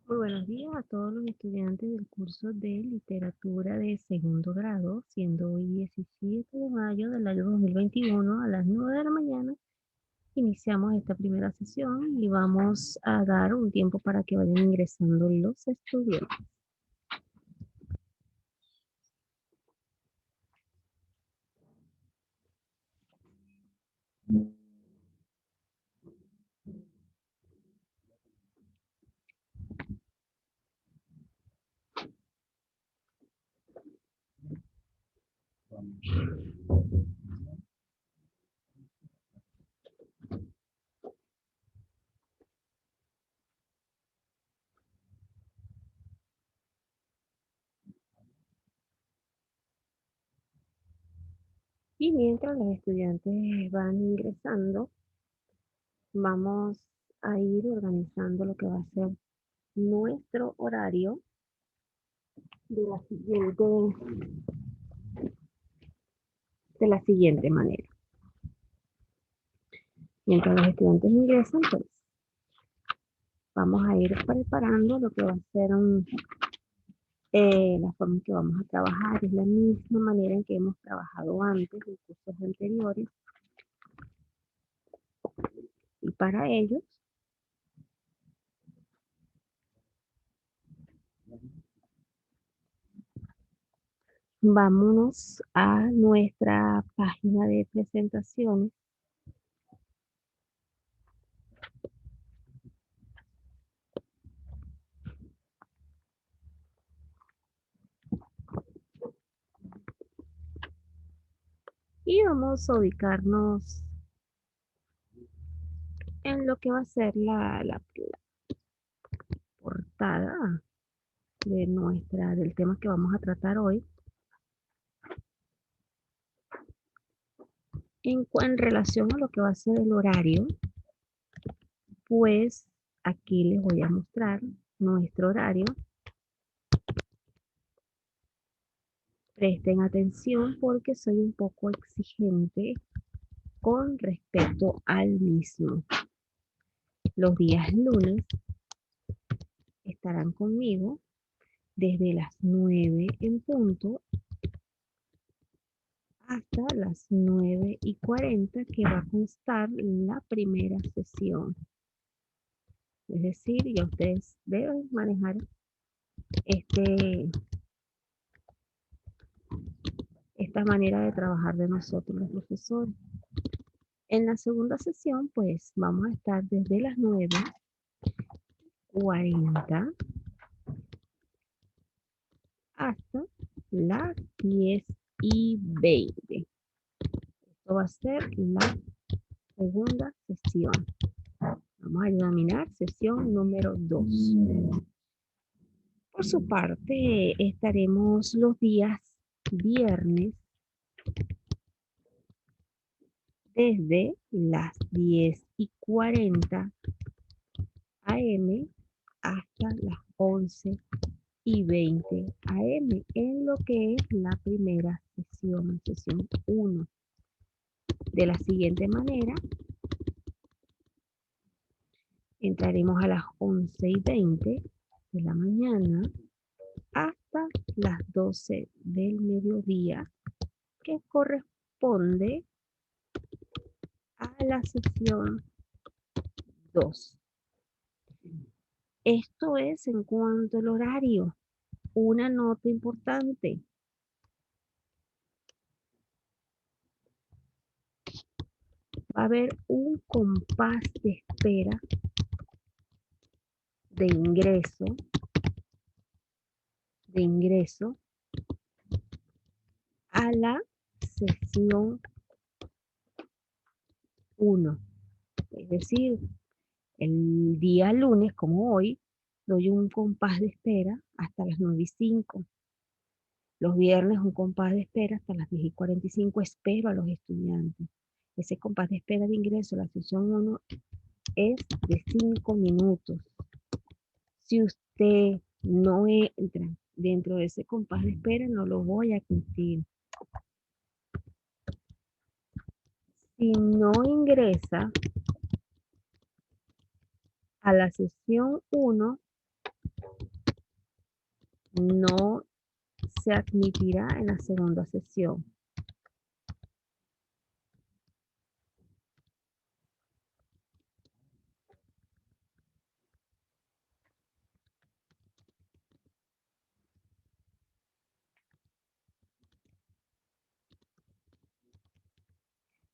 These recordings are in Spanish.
Muy buenos días a todos los estudiantes del curso de literatura de segundo grado, siendo hoy 17 de mayo del año 2021 a las 9 de la mañana. Iniciamos esta primera sesión y vamos a dar un tiempo para que vayan ingresando los estudiantes. Y mientras los estudiantes van ingresando, vamos a ir organizando lo que va a ser nuestro horario de la siguiente manera. Mientras los estudiantes ingresan, pues vamos a ir preparando lo que va a ser la forma en que vamos a trabajar. Es la misma manera en que hemos trabajado antes en cursos anteriores. Y para ellos, vámonos a nuestra página de presentaciones. Y vamos a ubicarnos en lo que va a ser la portada del tema que vamos a tratar hoy. En relación a lo que va a ser el horario, pues aquí les voy a mostrar nuestro horario. Presten atención porque soy un poco exigente con respecto al mismo. Los días lunes estarán conmigo desde las 9 en punto hasta las 9:40, que va a constar la primera sesión. Es decir, ya ustedes deben manejar esta manera de trabajar de nosotros los profesores. En la segunda sesión, pues vamos a estar desde las 9:40 hasta las 10:20. Esto va a ser la segunda sesión. Vamos a examinar sesión número 2. Por su parte, estaremos los días viernes desde las 10:40 am hasta las 11:20 am, en lo que es la primera sesión 1. De la siguiente manera, entraremos a las 11:20 de la mañana hasta las 12 del mediodía, que corresponde a la sesión 2. Esto es en cuanto al horario. Una nota importante: va a haber un compás de espera de ingreso a la sesión 1. Es decir, el día lunes, como hoy, doy un compás de espera hasta las 9:05. Los viernes un compás de espera hasta las 10:45. Espero a los estudiantes. Ese compás de espera de ingreso a la sesión 1 es de 5 minutos. Si usted no entra dentro de ese compás de espera, no lo voy a cumplir. Si no ingresa a la sesión 1, no se admitirá en la segunda sesión.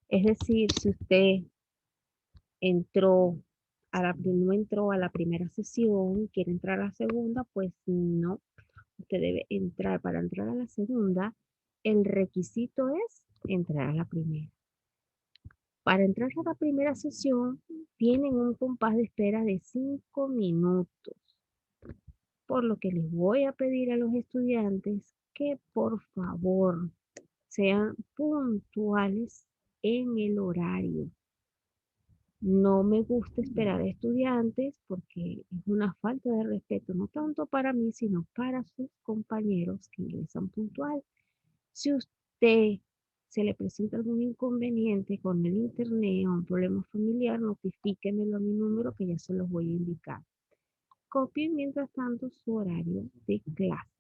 Es decir, si usted no entró a la primera sesión y quiere entrar a la segunda, pues no, usted debe entrar. Para entrar a la segunda, el requisito es entrar a la primera. Para entrar a la primera sesión, tienen un compás de espera de 5 minutos, por lo que les voy a pedir a los estudiantes que por favor sean puntuales en el horario. No me gusta esperar a estudiantes porque es una falta de respeto, no tanto para mí, sino para sus compañeros que ingresan puntual. Si usted se le presenta algún inconveniente con el internet o un problema familiar, notifíquemelo a mi número que ya se los voy a indicar. Copien mientras tanto su horario de clase.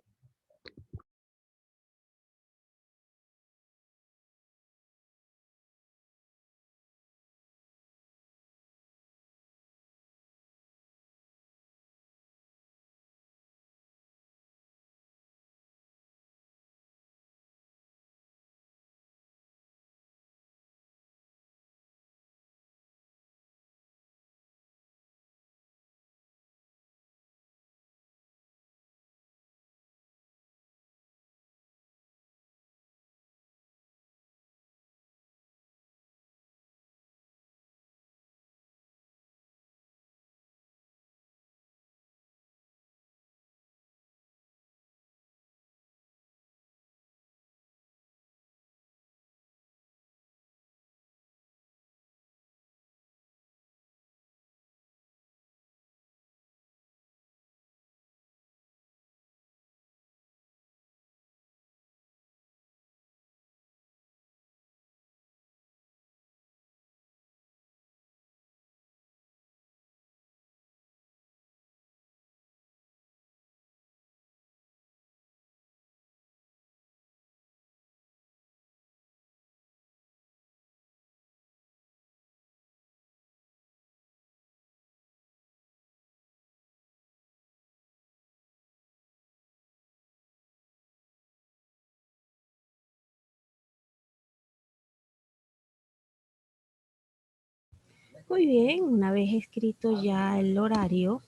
Muy bien, una vez escrito ya el horario,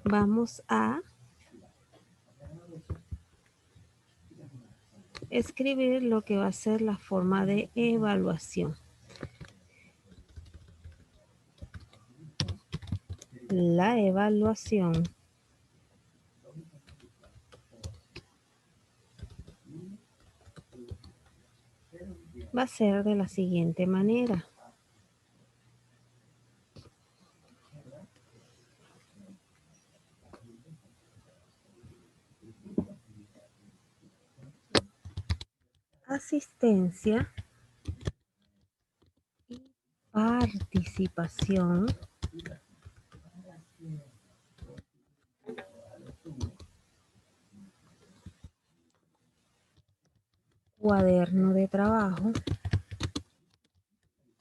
vamos a escribir lo que va a ser la forma de evaluación. La evaluación va a ser de la siguiente manera. Asistencia y participación cuaderno de trabajo.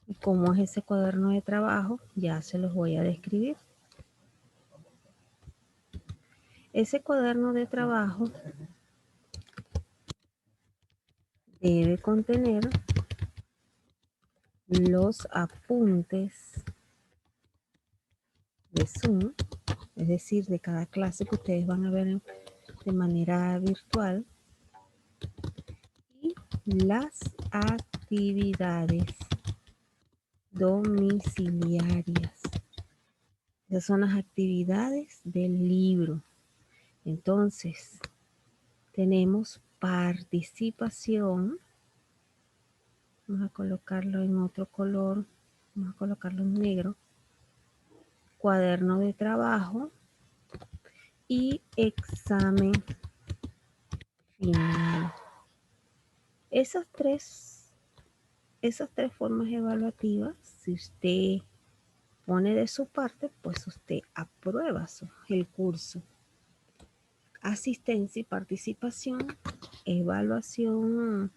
Y cómo es ese cuaderno de trabajo, ya se los voy a describir. Ese cuaderno de trabajo debe contener los apuntes de Zoom, es decir, de cada clase que ustedes van a ver de manera virtual, y las actividades domiciliarias. Esas son las actividades del libro. Entonces, tenemos participación. Vamos a colocarlo en otro color. Vamos a colocarlo en negro. Cuaderno de trabajo y examen final. Esas tres formas evaluativas, si usted pone de su parte, pues usted aprueba el curso. Asistencia y participación, evaluación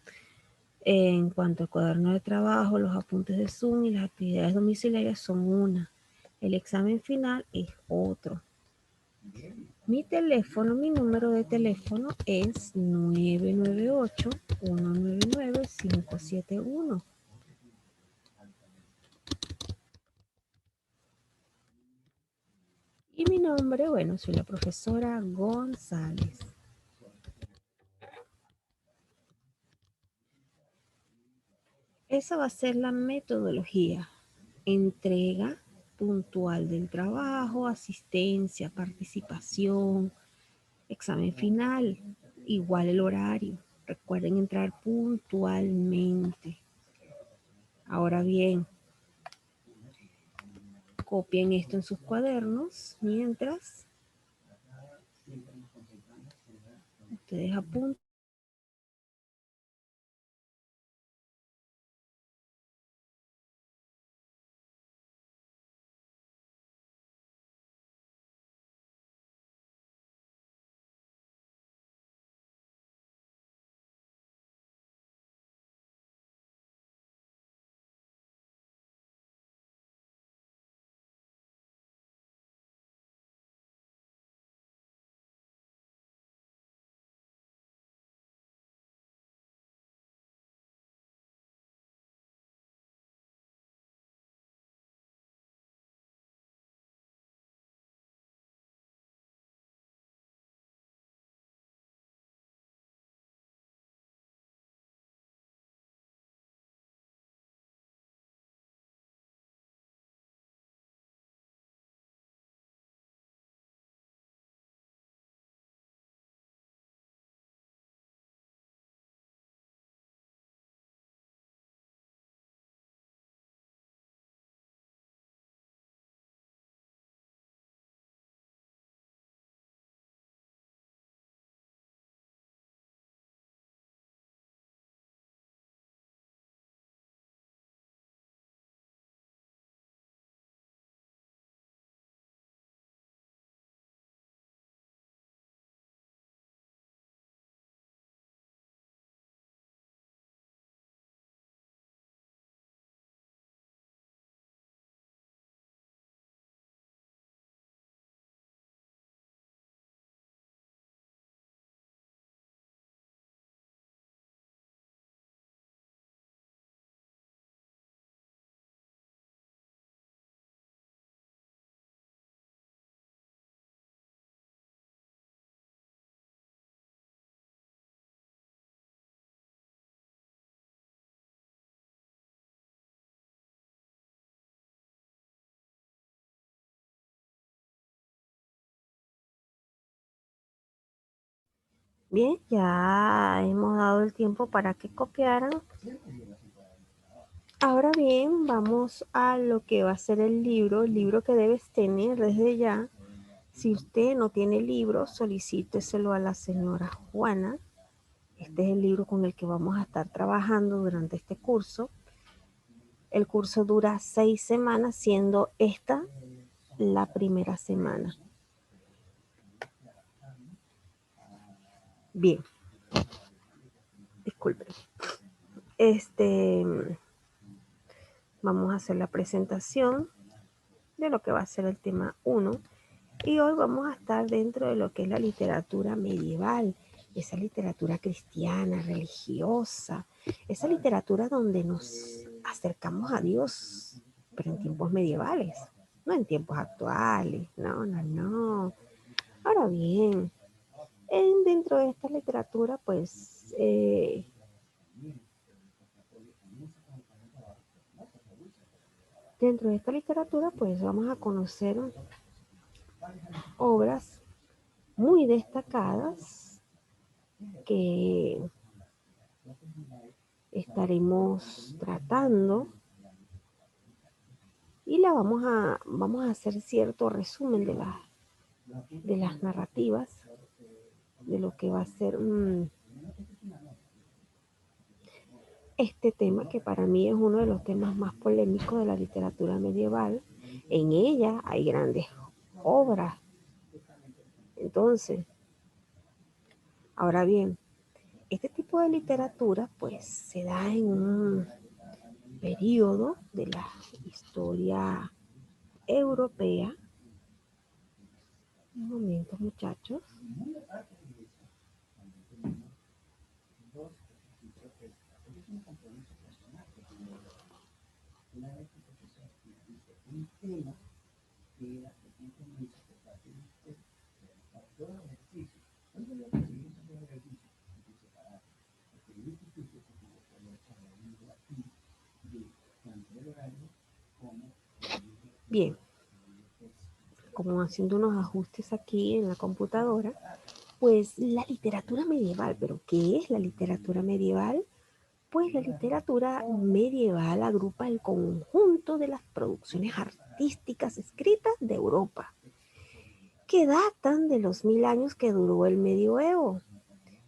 en cuanto al cuaderno de trabajo, los apuntes de Zoom y las actividades domiciliarias son una. El examen final es otro. Mi número de teléfono es 998-199-571. Y mi nombre, bueno, soy la profesora González. Esa va a ser la metodología. Entrega puntual del trabajo, asistencia, participación, examen final, igual el horario. Recuerden entrar puntualmente. Ahora bien, copien esto en sus cuadernos mientras ustedes apuntan. Bien, ya hemos dado el tiempo para que copiaran. Ahora bien, vamos a lo que va a ser el libro que debes tener desde ya. Si usted no tiene libro, solicíteselo a la señora Juana. Este es el libro con el que vamos a estar trabajando durante este curso. El curso dura 6 semanas, siendo esta la primera semana. Bien, disculpen. Vamos a hacer la presentación de lo que va a ser el tema 1. Y hoy vamos a estar dentro de lo que es la literatura medieval, esa literatura cristiana, religiosa, esa literatura donde nos acercamos a Dios, pero en tiempos medievales, no en tiempos actuales, no. Ahora bien, dentro de esta literatura, pues, vamos a conocer obras muy destacadas que estaremos tratando y vamos a hacer cierto resumen de las narrativas, de lo que va a ser este tema que para mí es uno de los temas más polémicos de la literatura medieval. En ella hay grandes obras. Entonces, ahora bien, este tipo de literatura pues se da en un periodo de la historia europea. Un momento, muchachos. Bien, como haciendo unos ajustes aquí en la computadora, pues la literatura medieval. ¿Pero qué es la literatura medieval? Pues la literatura medieval agrupa el conjunto de las producciones artísticas escritas de Europa, que datan de los 1000 años que duró el medioevo.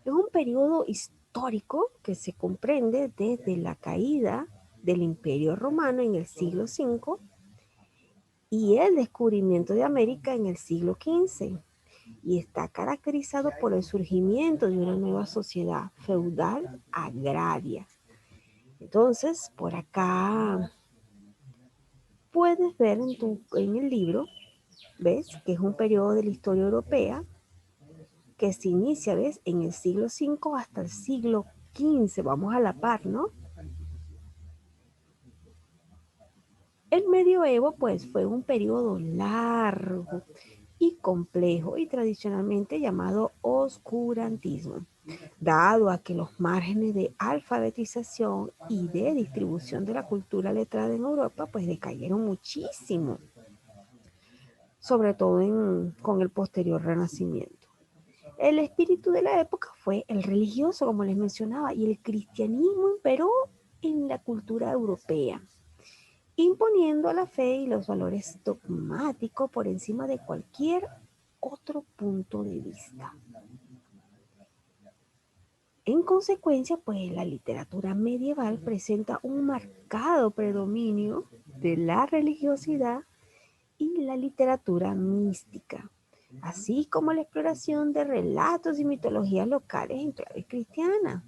Es un periodo histórico que se comprende desde la caída del Imperio Romano en el siglo V y el descubrimiento de América en el siglo XV, y está caracterizado por el surgimiento de una nueva sociedad feudal agraria. Entonces, por acá puedes ver en el libro, ¿ves? Que es un periodo de la historia europea que se inicia, ¿ves? En el siglo V hasta el siglo XV, vamos a la par, ¿no? El medioevo, pues, fue un periodo largo y complejo y tradicionalmente llamado oscurantismo, dado a que los márgenes de alfabetización y de distribución de la cultura letrada en Europa, pues, decayeron muchísimo, sobre todo con el posterior Renacimiento. El espíritu de la época fue el religioso, como les mencionaba, y el cristianismo imperó en la cultura europea, imponiendo la fe y los valores dogmáticos por encima de cualquier otro punto de vista. En consecuencia, pues la literatura medieval presenta un marcado predominio de la religiosidad y la literatura mística, así como la exploración de relatos y mitologías locales en clave cristiana.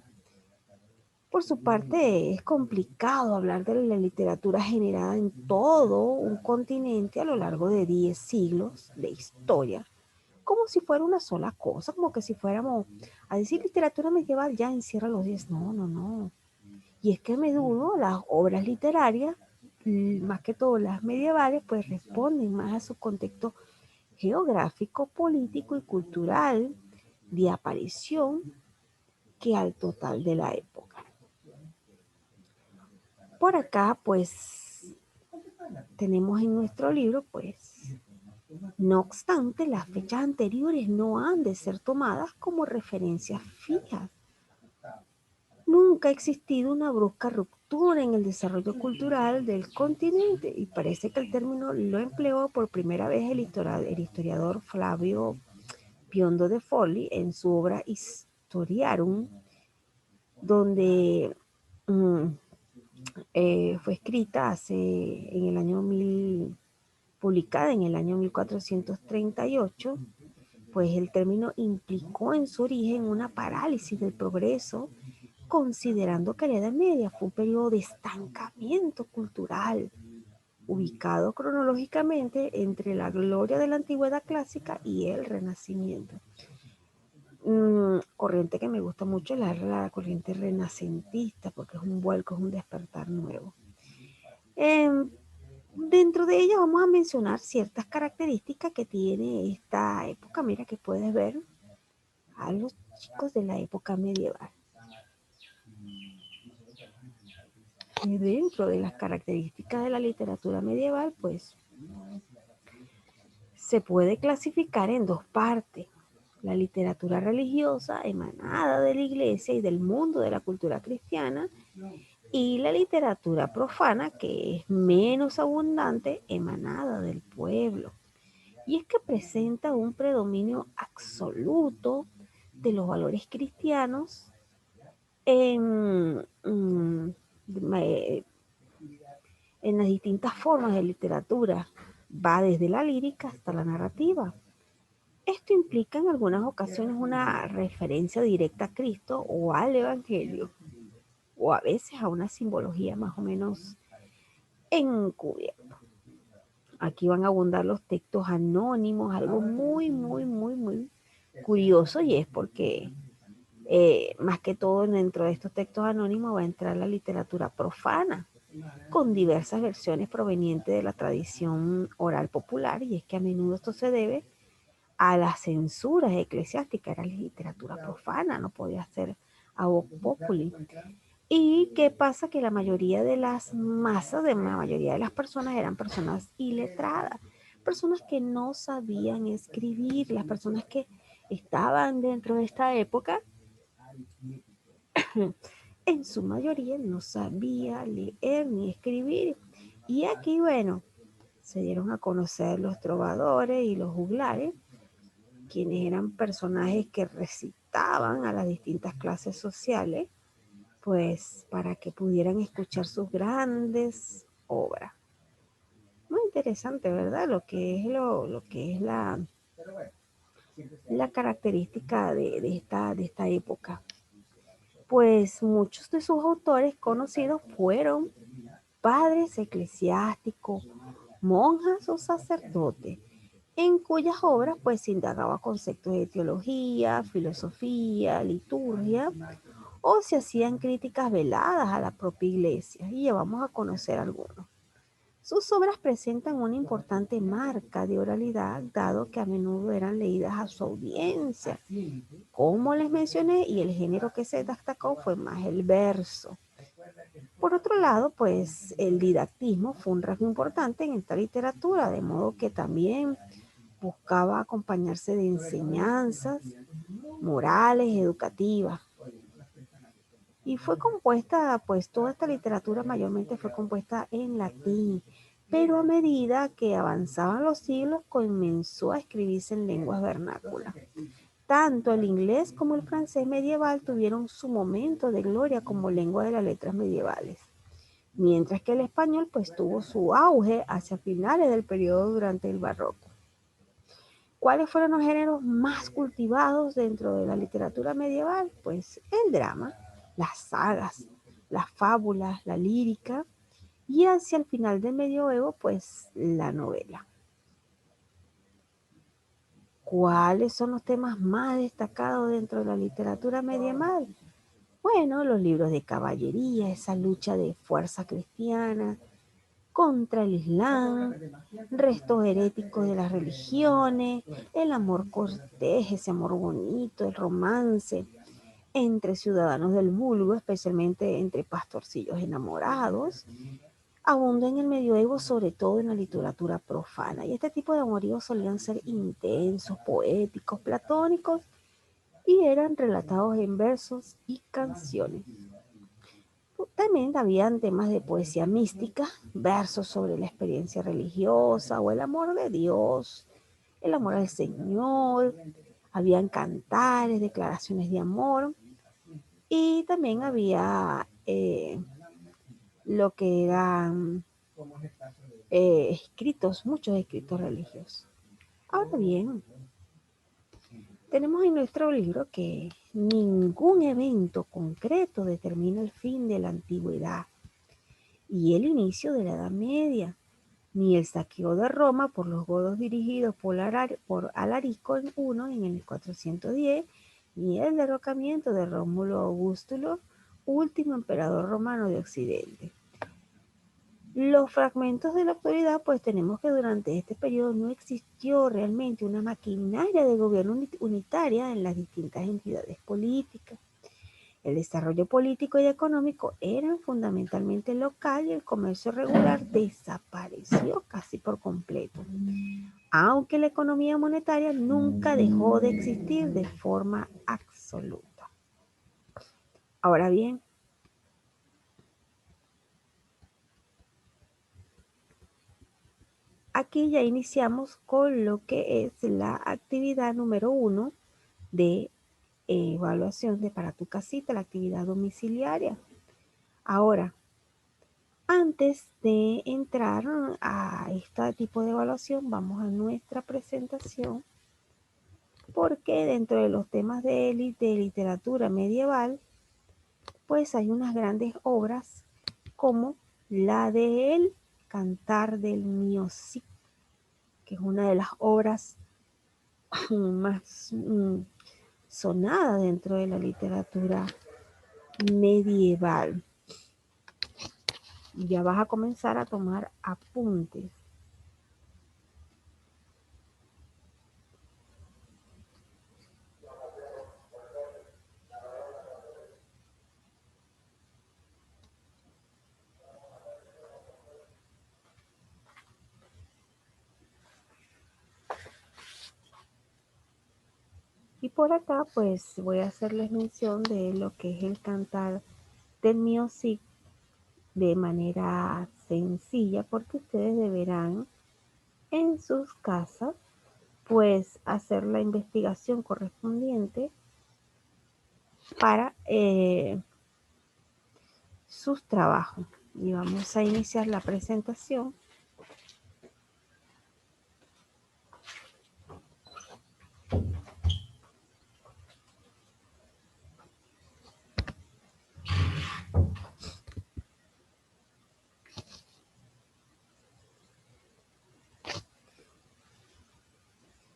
Por su parte, es complicado hablar de la literatura generada en todo un continente a lo largo de 10 siglos de historia, como si fuera una sola cosa, como que si fuéramos a decir literatura medieval ya encierra los 10. No, no, no. Y es que a menudo las obras literarias, más que todo las medievales, pues responden más a su contexto geográfico, político y cultural de aparición que al total de la época. Por acá, pues, tenemos en nuestro libro, pues, no obstante, las fechas anteriores no han de ser tomadas como referencias fijas. Nunca ha existido una brusca ruptura en el desarrollo cultural del continente y parece que el término lo empleó por primera vez el historiador Flavio Biondo de Forlì en su obra Historiarum, donde fue escrita en el año 1000, publicada en el año 1438. Pues el término implicó en su origen una parálisis del progreso, considerando que la Edad Media fue un periodo de estancamiento cultural, ubicado cronológicamente entre la gloria de la antigüedad clásica y el Renacimiento. Corriente que me gusta mucho la corriente renacentista, porque es un vuelco, es un despertar nuevo. Dentro de ella vamos a mencionar ciertas características que tiene esta época. Mira que puedes ver a los chicos de la época medieval. Y dentro de las características de la literatura medieval, pues se puede clasificar en dos partes. La literatura religiosa emanada de la iglesia y del mundo de la cultura cristiana, y la literatura profana, que es menos abundante, emanada del pueblo. Y es que presenta un predominio absoluto de los valores cristianos en mm, en las distintas formas de literatura, va desde la lírica hasta la narrativa. Esto implica en algunas ocasiones una referencia directa a Cristo o al Evangelio, o a veces a una simbología más o menos encubierta. Aquí van a abundar los textos anónimos, algo muy curioso, y es porque más que todo dentro de estos textos anónimos va a entrar la literatura profana, con diversas versiones provenientes de la tradición oral popular, y es que a menudo esto se debe a las censuras eclesiásticas, era literatura profana, no podía ser a vox populi. ¿Y qué pasa? Que la mayoría de las masas, de la mayoría de las personas eran personas iletradas, personas que no sabían escribir, las personas que estaban dentro de esta época, en su mayoría no sabía leer ni escribir. Y aquí, bueno, se dieron a conocer los trovadores y los juglares, quienes eran personajes que recitaban a las distintas clases sociales, pues para que pudieran escuchar sus grandes obras. Muy interesante, ¿verdad? Lo que es la característica de esta época. Pues muchos de sus autores conocidos fueron padres eclesiásticos, monjas o sacerdotes, en cuyas obras pues se indagaba conceptos de teología, filosofía, liturgia, o se hacían críticas veladas a la propia iglesia, y ya vamos a conocer algunos. Sus obras presentan una importante marca de oralidad, dado que a menudo eran leídas a su audiencia. Como les mencioné, y el género que se destacó fue más el verso. Por otro lado, pues el didactismo fue un rasgo importante en esta literatura, de modo que también buscaba acompañarse de enseñanzas morales, educativas. Y fue compuesta, pues toda esta literatura mayormente fue compuesta en latín, pero a medida que avanzaban los siglos comenzó a escribirse en lenguas vernáculas. Tanto el inglés como el francés medieval tuvieron su momento de gloria como lengua de las letras medievales, mientras que el español pues tuvo su auge hacia finales del periodo durante el barroco. ¿Cuáles fueron los géneros más cultivados dentro de la literatura medieval? Pues el drama, las sagas, las fábulas, la lírica, y hacia el final del medioevo, pues la novela. ¿Cuáles son los temas más destacados dentro de la literatura medieval? Bueno, los libros de caballería, esa lucha de fuerza cristiana contra el Islam, restos heréticos de las religiones, el amor cortés, ese amor bonito, el romance entre ciudadanos del vulgo, especialmente entre pastorcillos enamorados, abunda en el medioevo, sobre todo en la literatura profana. Y este tipo de amoríos solían ser intensos, poéticos, platónicos, y eran relatados en versos y canciones. También habían temas de poesía mística, versos sobre la experiencia religiosa o el amor de Dios, el amor al Señor. Habían cantares, declaraciones de amor, y también había lo que eran escritos, muchos escritos religiosos. Ahora bien, tenemos en nuestro libro que ningún evento concreto determina el fin de la antigüedad y el inicio de la Edad Media, ni el saqueo de Roma por los godos dirigidos por Alarico I en el 410, ni el derrocamiento de Rómulo Augustulo, último emperador romano de Occidente. Los fragmentos de la actualidad, pues tenemos que durante este periodo no existió realmente una maquinaria de gobierno unitaria en las distintas entidades políticas. El desarrollo político y económico eran fundamentalmente local, y el comercio regular desapareció casi por completo, aunque la economía monetaria nunca dejó de existir de forma absoluta. Ahora bien, aquí ya iniciamos con lo que es la actividad número 1 de evaluación de para tu casita, la actividad domiciliaria. Ahora, antes de entrar a este tipo de evaluación, vamos a nuestra presentación, porque dentro de los temas de literatura medieval, pues hay unas grandes obras como la de El Cantar del Mío Cid, que es una de las obras más sonada dentro de la literatura medieval. Ya vas a comenzar a tomar apuntes. Y por acá pues voy a hacerles mención de lo que es el cantar del Mío Cid de manera sencilla, porque ustedes deberán en sus casas pues hacer la investigación correspondiente para sus trabajos. Y vamos a iniciar la presentación.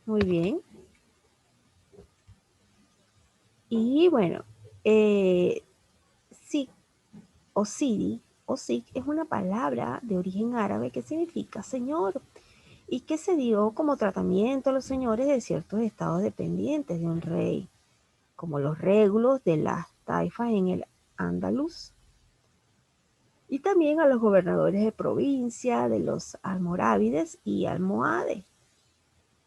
Muy bien. Y bueno, Sikh o Sidi o Sikh es una palabra de origen árabe que significa señor y que se dio como tratamiento a los señores de ciertos estados dependientes de un rey, como los régulos de las taifas en el Andaluz, y también a los gobernadores de provincia, de los almorávides y almohades.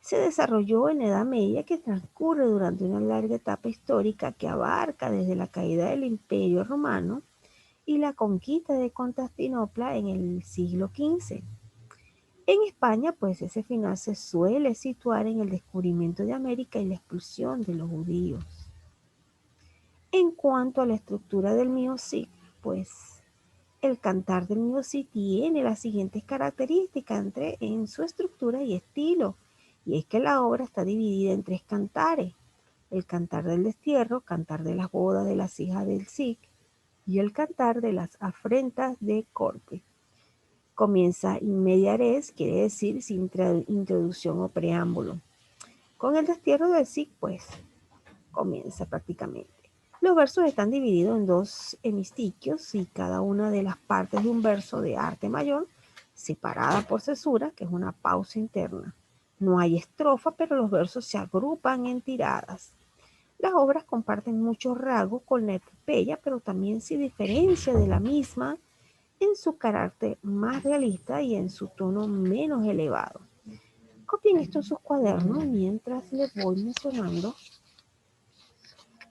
Se desarrolló en la Edad Media, que transcurre durante una larga etapa histórica que abarca desde la caída del Imperio Romano y la conquista de Constantinopla en el siglo XV. En España, pues ese final se suele situar en el descubrimiento de América y la expulsión de los judíos. En cuanto a la estructura del Miocid, pues el cantar del Miocid tiene las siguientes características en su estructura y estilo, y es que la obra está dividida en tres cantares: el cantar del destierro, cantar de las bodas de las hijas del Cid y el cantar de las afrentas de Corpus. Comienza in media res, quiere decir sin introducción o preámbulo. Con el destierro del Cid, pues comienza prácticamente. Los versos están divididos en dos hemistiquios y cada una de las partes de un verso de arte mayor separada por cesura, que es una pausa interna. No hay estrofa, pero los versos se agrupan en tiradas. Las obras comparten muchos rasgos con la epopeya, pero también se diferencia de la misma en su carácter más realista y en su tono menos elevado. Copien esto en sus cuadernos mientras les voy mencionando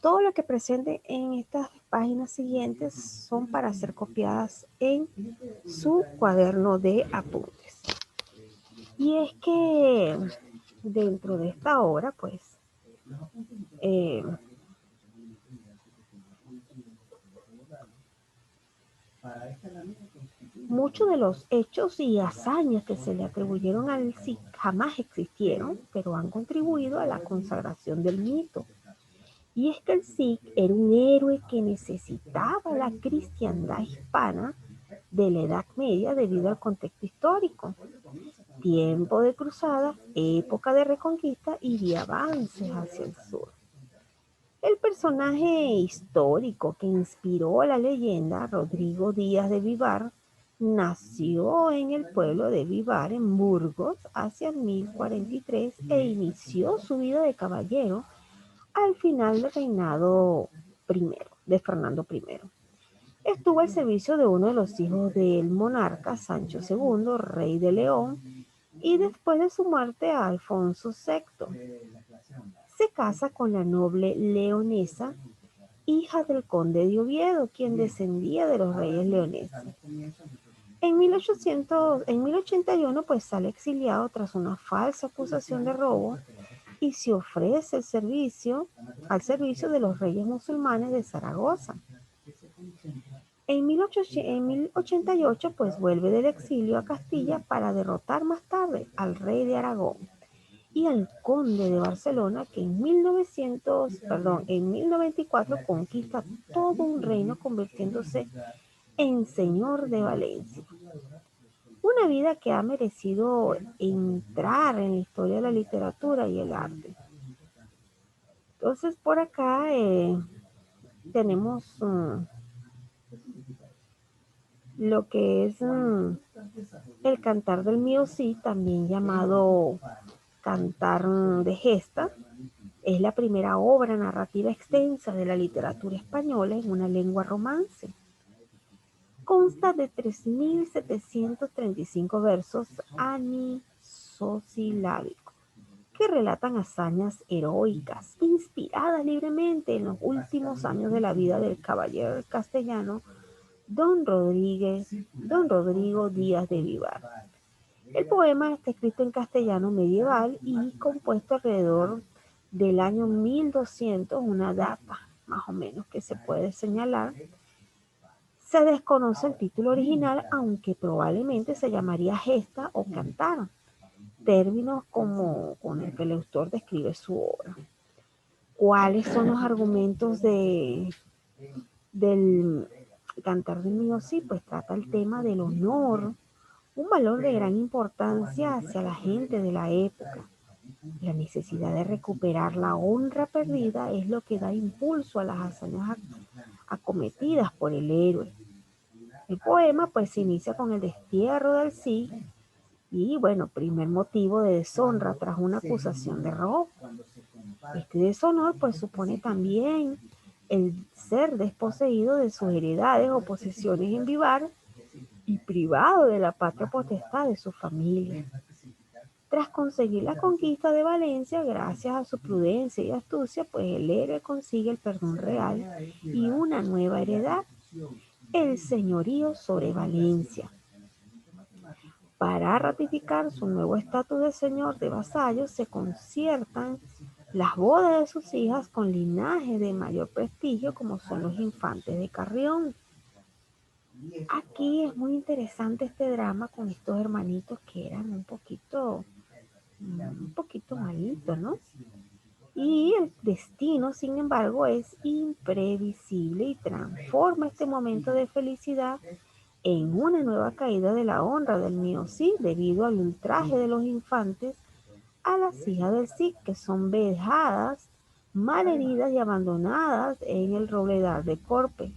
todo lo que presente en estas páginas siguientes son para ser copiadas en su cuaderno de apuntes. Y es que dentro de esta obra, pues, eh, muchos de los hechos y hazañas que se le atribuyeron al Cid jamás existieron, pero han contribuido a la consagración del mito. Y es que el Cid era un héroe que necesitaba la cristiandad hispana de la Edad Media debido al contexto histórico: tiempo de cruzadas, época de reconquista y de avances hacia el sur. El personaje histórico que inspiró la leyenda, Rodrigo Díaz de Vivar, nació en el pueblo de Vivar, en Burgos, hacia el 1043 e inició su vida de caballero al final del reinado de Fernando I. Estuvo al servicio de uno de los hijos del monarca, Sancho II, rey de León, y después de su muerte a Alfonso VI. Se casa con la noble leonesa, hija del conde de Oviedo, quien descendía de los reyes leoneses. En 1081 pues sale exiliado tras una falsa acusación de robo y se ofrece al servicio de los reyes musulmanes de Zaragoza. En 1088, pues vuelve del exilio a Castilla para derrotar más tarde al rey de Aragón y al conde de Barcelona, que en 1094 conquista todo un reino convirtiéndose en señor de Valencia. Una vida que ha merecido entrar en la historia de la literatura y el arte. Entonces por acá tenemos lo que es el Cantar del Mío-Sí, también llamado Cantar de Gesta. Es la primera obra narrativa extensa de la literatura española en una lengua romance. Consta de 3.735 versos anisosilábicos que relatan hazañas heroicas, inspiradas libremente en los últimos años de la vida del caballero castellano Don Rodrigo Díaz de Vivar. El poema está escrito en castellano medieval y compuesto alrededor del año 1200, una data más o menos que se puede señalar. Se desconoce el título original, aunque probablemente se llamaría gesta o cantar, términos como con el que el autor describe su obra. ¿Cuáles son los argumentos del Cantar del Mío-Sí? Pues trata el tema del honor, un valor de gran importancia hacia la gente de la época. La necesidad de recuperar la honra perdida es lo que da impulso a las hazañas acometidas por el héroe. El poema pues se inicia con el destierro del Cid y bueno, primer motivo de deshonra tras una acusación de robo. Este deshonor pues supone también el ser desposeído de sus heredades o posesiones en Vivar y privado de la patria potestad de su familia. Tras conseguir la conquista de Valencia, gracias a su prudencia y astucia, pues el héroe consigue el perdón real y una nueva heredad, el señorío sobre Valencia. Para ratificar su nuevo estatus de señor de vasallos, se conciertan las bodas de sus hijas con linajes de mayor prestigio, como son los infantes de Carrión. Aquí es muy interesante este drama con estos hermanitos que eran un poquito malitos, ¿no? Y el destino, sin embargo, es imprevisible y transforma este momento de felicidad en una nueva caída de la honra del Mío-Sí debido al ultraje de los infantes a las hijas del Cid, que son vejadas, malheridas y abandonadas en el robledal de Corpe,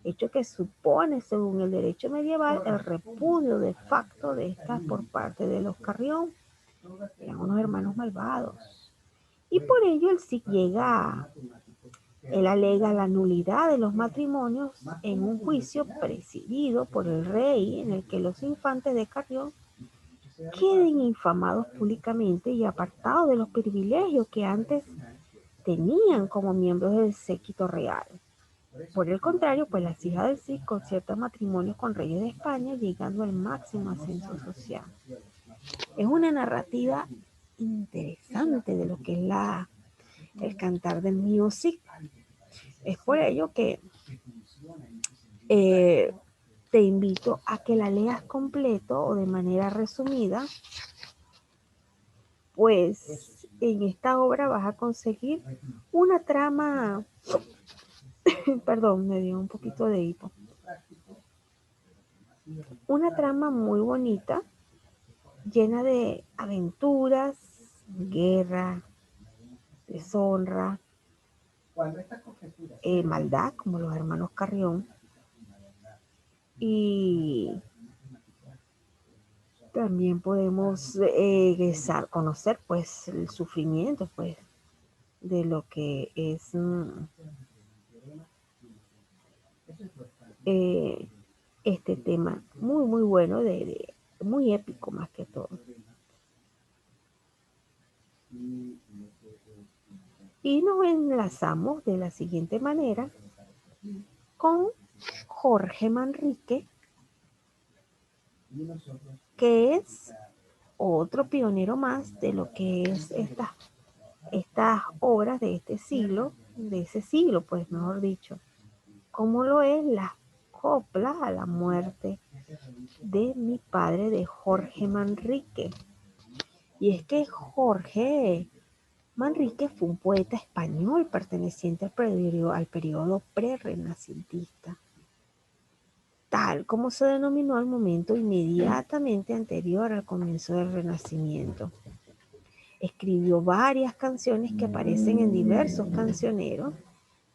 hecho que supone, según el derecho medieval, el repudio de facto de estas por parte de los Carrión. Eran unos hermanos malvados. Y por ello el Cid él alega la nulidad de los matrimonios en un juicio presidido por el rey, en el que los infantes de Carrión queden infamados públicamente y apartados de los privilegios que antes tenían como miembros del séquito real. Por el contrario, pues las hijas del Cid conciertan matrimonios con reyes de España, llegando al máximo ascenso social. Es una narrativa interesante de lo que es el Cantar del Mío-Sí. Es por ello que te invito a que la leas completo o de manera resumida, pues en esta obra vas a conseguir una trama, perdón, me dio un poquito de hipo, una trama muy bonita, llena de aventuras, guerra, deshonra, maldad, como los hermanos Carrión, y también podemos conocer pues el sufrimiento pues de lo que es este tema muy muy bueno, muy épico más que todo. Y nos enlazamos de la siguiente manera con Jorge Manrique, que es otro pionero más de lo que es estas obras de este siglo, de ese siglo, pues mejor dicho, como lo es las Coplas a la muerte de mi padre, de Jorge Manrique. Y es que Jorge Manrique fue un poeta español perteneciente al periodo prerrenacentista, tal como se denominó al momento inmediatamente anterior al comienzo del Renacimiento. Escribió varias canciones que aparecen en diversos cancioneros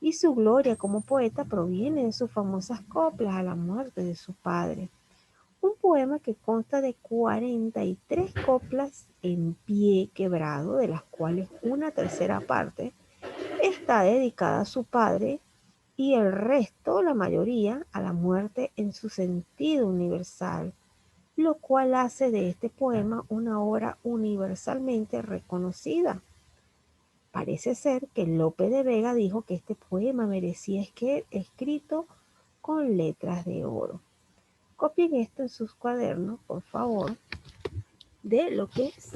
y su gloria como poeta proviene de sus famosas coplas a la muerte de su padre. Un poema que consta de 43 coplas en pie quebrado, de las cuales una tercera parte está dedicada a su padre y el resto, la mayoría, a la muerte en su sentido universal, lo cual hace de este poema una obra universalmente reconocida. Parece ser que Lope de Vega dijo que este poema merecía ser escrito con letras de oro. Copien esto en sus cuadernos, por favor, de lo que es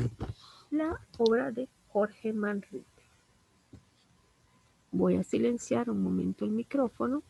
la obra de Jorge Manrique. Voy a silenciar un momento el micrófono.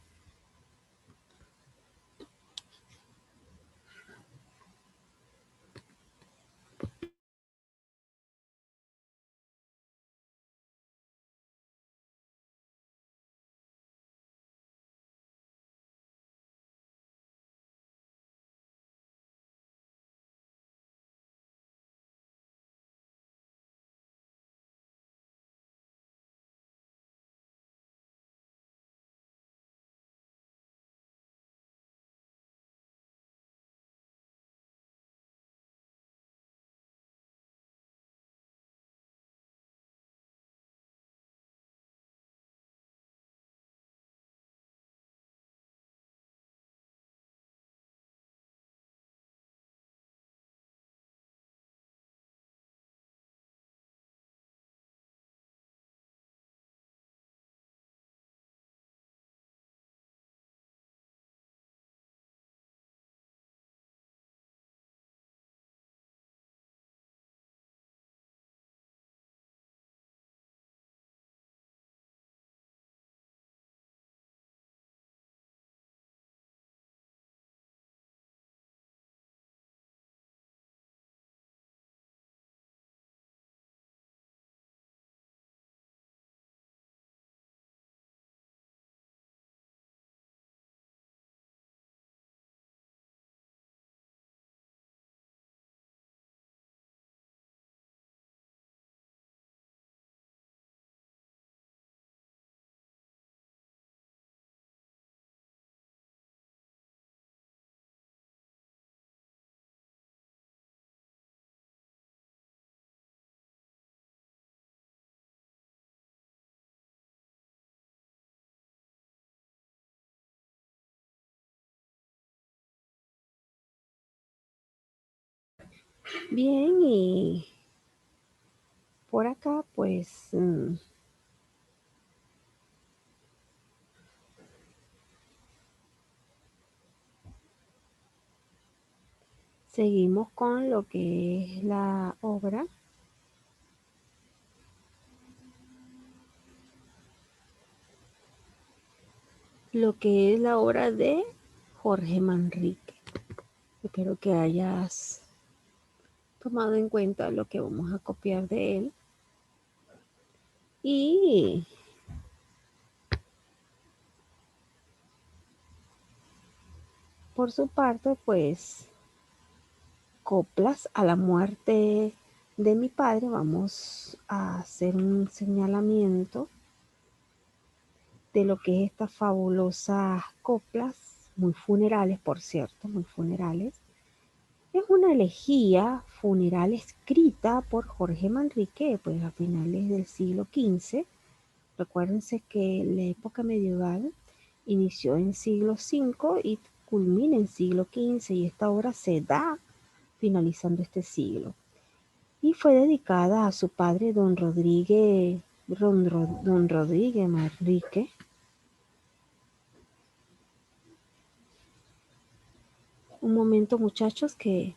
Bien, y por acá pues seguimos con lo que es la obra. Lo que es la obra de Jorge Manrique. Espero que hayas tomado en cuenta lo que vamos a copiar de él. Y por su parte, pues, coplas a la muerte de mi padre, vamos a hacer un señalamiento de lo que es estas fabulosas coplas, muy funerales, por cierto, muy funerales. Es una elegía funeral escrita por Jorge Manrique, pues a finales del siglo XV. Recuérdense que la época medieval inició en siglo V y culmina en siglo XV, y esta obra se da finalizando este siglo. Y fue dedicada a su padre, don Rodríguez Manrique. Un momento, muchachos, que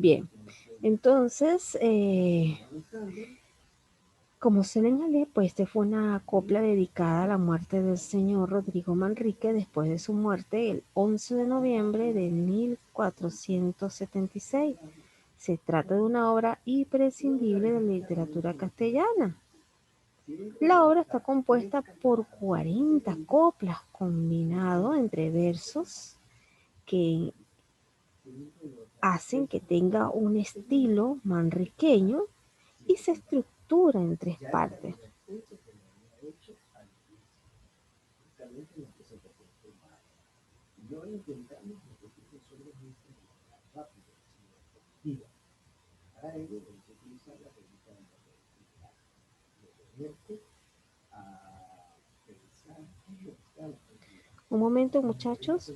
Bien, entonces, como señalé, pues este fue una copla dedicada a la muerte del señor Rodrigo Manrique después de su muerte el 11 de noviembre de 1476. Se trata de una obra imprescindible de la literatura castellana. La obra está compuesta por 40 coplas combinado entre versos que hacen que tenga un estilo manriqueño y se estructura en tres partes. Un momento, muchachos.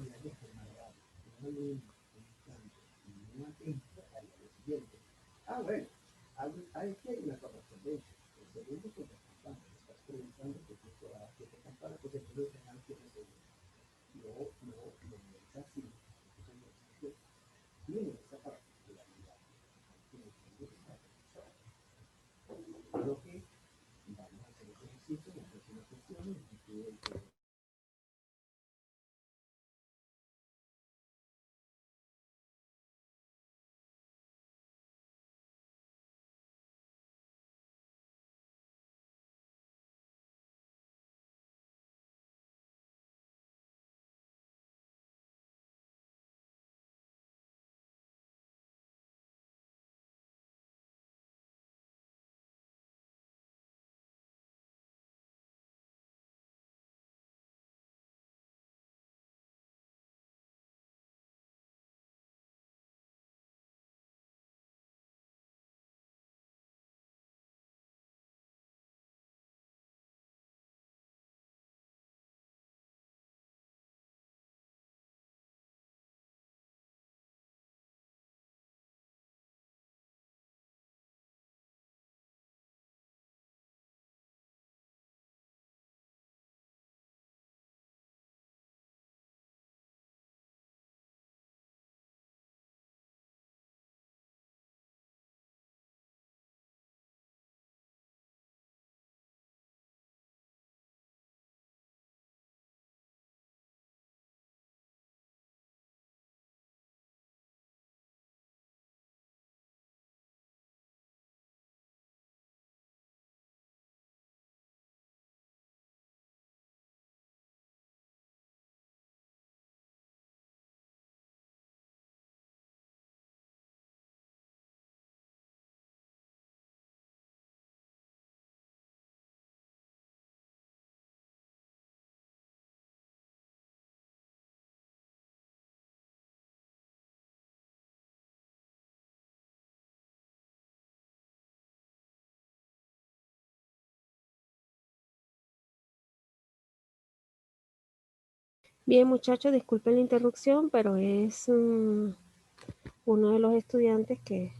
Bien, muchachos, disculpen la interrupción, pero es uno de los estudiantes que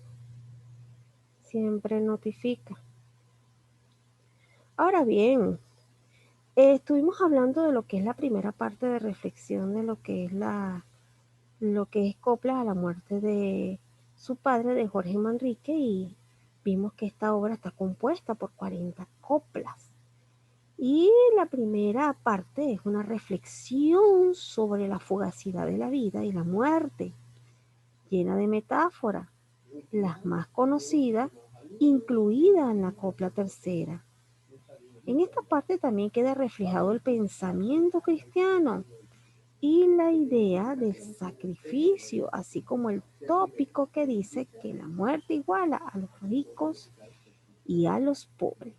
siempre notifica. Ahora bien, estuvimos hablando de lo que es la primera parte de reflexión de lo que es coplas a la muerte de su padre, de Jorge Manrique, y vimos que esta obra está compuesta por 40 coplas. Y la primera parte es una reflexión sobre la fugacidad de la vida y la muerte, llena de metáforas, las más conocidas, incluida en la copla tercera. En esta parte también queda reflejado el pensamiento cristiano y la idea del sacrificio, así como el tópico que dice que la muerte iguala a los ricos y a los pobres.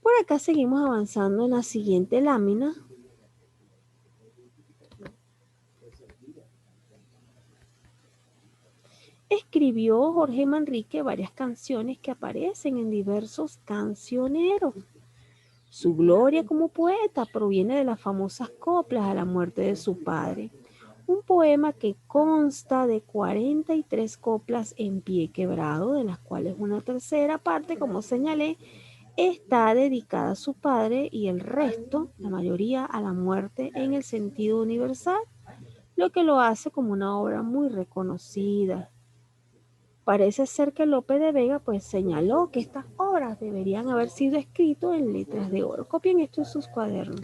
Por acá seguimos avanzando en la siguiente lámina. Escribió Jorge Manrique varias canciones que aparecen en diversos cancioneros. Su gloria como poeta proviene de las famosas coplas a la muerte de su padre, un poema que consta de 43 coplas en pie quebrado, de las cuales una tercera parte, como señalé, está dedicada a su padre y el resto, la mayoría, a la muerte en el sentido universal, lo que lo hace como una obra muy reconocida. Parece ser que Lope de Vega pues señaló que estas obras deberían haber sido escritas en letras de oro. Copien esto en sus cuadernos.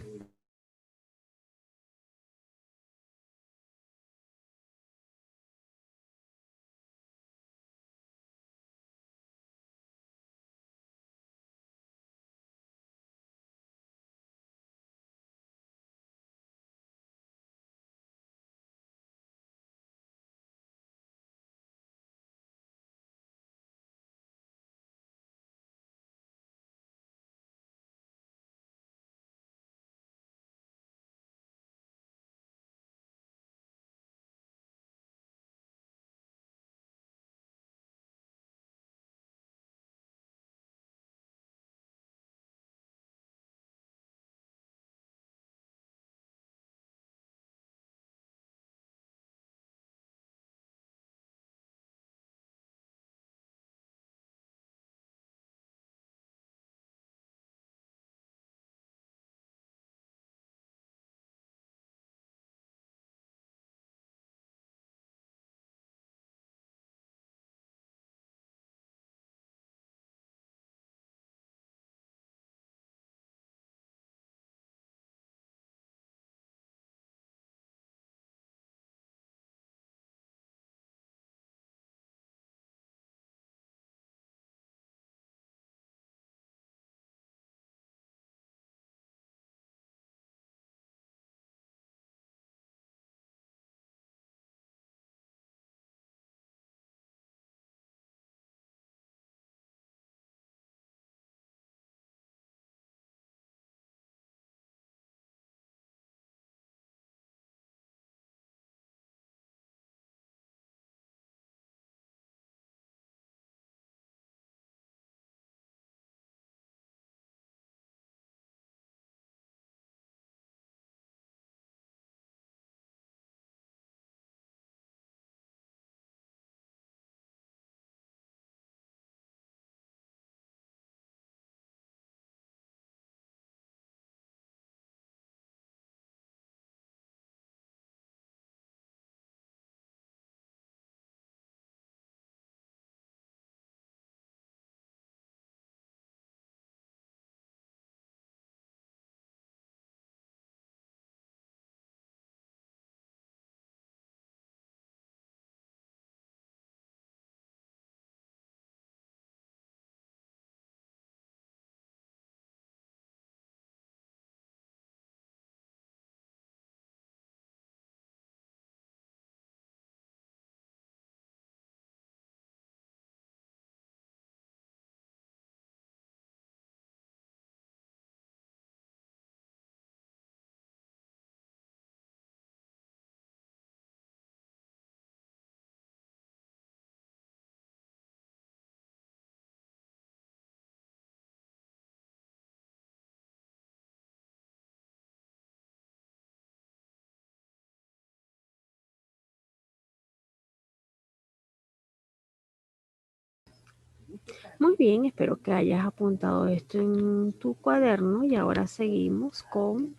Muy bien, espero que hayas apuntado esto en tu cuaderno y ahora seguimos con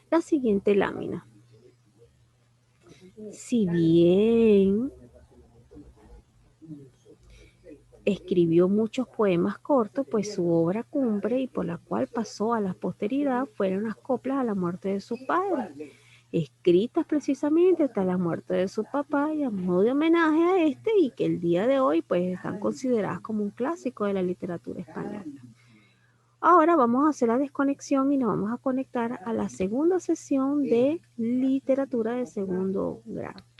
la siguiente lámina. Si bien escribió muchos poemas cortos, pues su obra cumbre y por la cual pasó a la posteridad fueron las coplas a la muerte de su padre, escritas precisamente hasta la muerte de su papá y a modo de homenaje a este y que el día de hoy pues están consideradas como un clásico de la literatura española. Ahora vamos a hacer la desconexión y nos vamos a conectar a la segunda sesión de literatura de segundo grado.